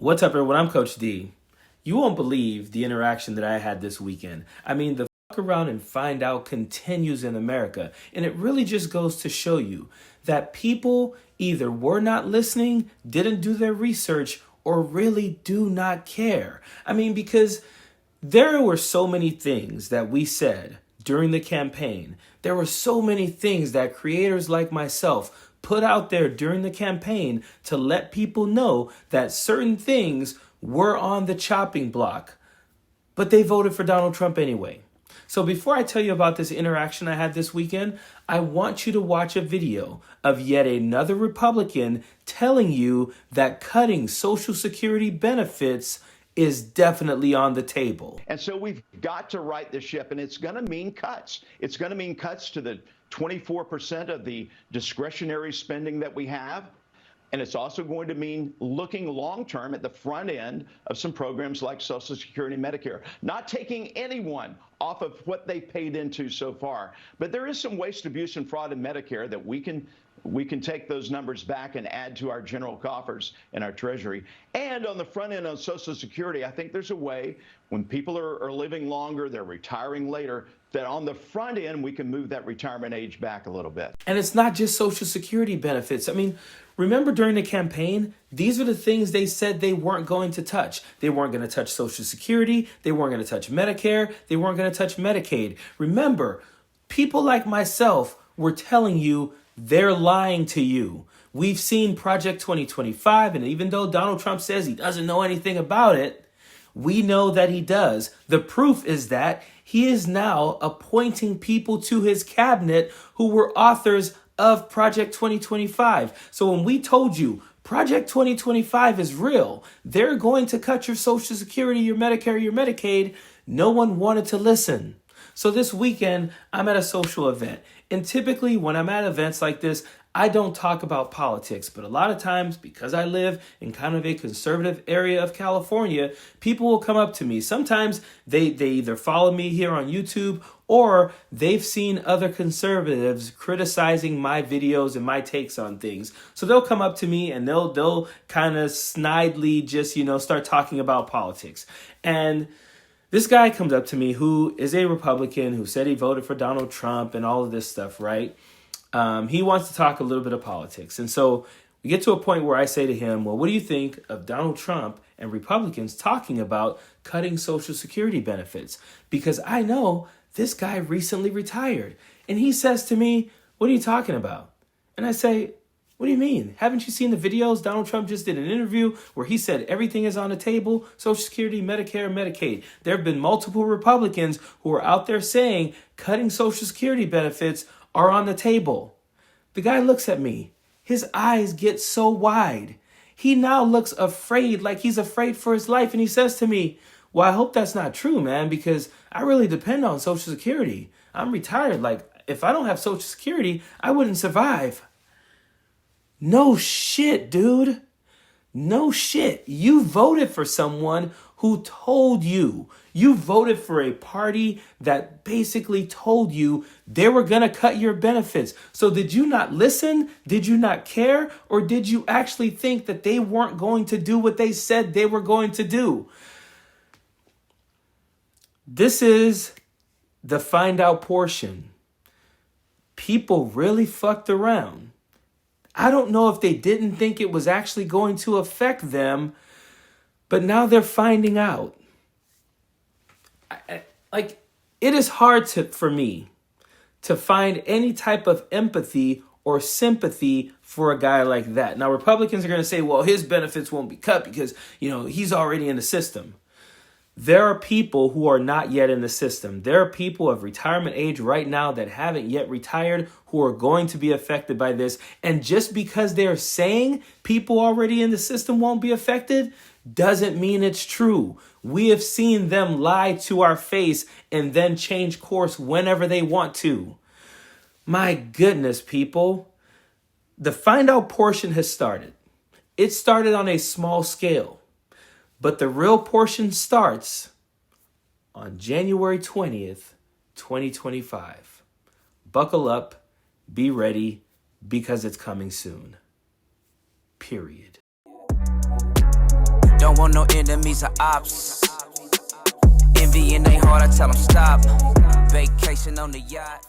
What's up, everyone? I'm Coach D. You won't believe the interaction that I had this weekend. I mean, the fuck around and find out continues in America. And it really just goes to show you that people either were not listening, didn't do their research, or really do not care. I mean, because there were so many things that we said during the campaign. There were so many things that creators like myself put out there during the campaign to let people know that certain things were on the chopping block, but they voted for Donald Trump anyway. So before I tell you about this interaction I had this weekend, I want you to watch a video of yet another Republican telling you that cutting Social Security benefits is definitely on the table. And so we've got to right the ship, and it's going to mean cuts. It's going to mean cuts to the 24% of the discretionary spending that we have. And it's also going to mean looking long-term at the front end of some programs like Social Security and Medicare, not taking anyone off of what they paid into so far. But there is some waste, abuse, and fraud in Medicare that we can take those numbers back and add to our general coffers and our Treasury. And on the front end of Social Security, I think there's a way when people are living longer, they're retiring later, that on the front end, we can move that retirement age back a little bit. And it's not just Social Security benefits. I mean, remember during the campaign, these are the things they said they weren't going to touch. They weren't going to touch Social Security. They weren't going to touch Medicare. They weren't going to touch Medicaid. Remember, people like myself were telling you they're lying to you. We've seen Project 2025, and even though Donald Trump says he doesn't know anything about it, we know that he does. The proof is that he is now appointing people to his cabinet who were authors of Project 2025. So when we told you Project 2025 is real, they're going to cut your Social Security, your Medicare, your Medicaid, no one wanted to listen. So this weekend, I'm at a social event. And typically when I'm at events like this, I don't talk about politics. But a lot of times, because I live in kind of a conservative area of California, people will come up to me. Sometimes they either follow me here on YouTube or they've seen other conservatives criticizing my videos and my takes on things. So they'll come up to me and they'll kind of snidely just, start talking about politics. And this guy comes up to me who is a Republican who said he voted for Donald Trump and all of this stuff, right? He wants to talk a little bit of politics. And so we get to a point where I say to him, well, what do you think of Donald Trump and Republicans talking about cutting Social Security benefits? Because I know this guy recently retired. And he says to me, what are you talking about? And I say, what do you mean? Haven't you seen the videos? Donald Trump just did an interview where he said everything is on the table, Social Security, Medicare, Medicaid. There have been multiple Republicans who are out there saying cutting Social Security benefits are on the table. The guy looks at me. His eyes get so wide. He now looks afraid, like he's afraid for his life. And he says to me, well, I hope that's not true, man, because I really depend on Social Security. I'm retired. Like, if I don't have Social Security, I wouldn't survive. No shit, dude. No shit. You voted for someone who told you. You voted for a party that basically told you they were going to cut your benefits. So did you not listen? Did you not care? Or did you actually think that they weren't going to do what they said they were going to do? This is the find out portion. People really fucked around. I don't know if they didn't think it was actually going to affect them, but now they're finding out. It is hard for me to find any type of empathy or sympathy for a guy like that. Now, Republicans are going to say, well, his benefits won't be cut because, he's already in the system. There are people who are not yet in the system. There are people of retirement age right now that haven't yet retired who are going to be affected by this. And just because they're saying people already in the system won't be affected doesn't mean it's true. We have seen them lie to our face and then change course whenever they want to. My goodness, people. The find out portion has started. It started on a small scale. But the real portion starts on January 20th, 2025. Buckle up, be ready, because it's coming soon. Period. Don't want no enemies or ops. Envy in they heart, I tell them stop. Vacation on the yacht.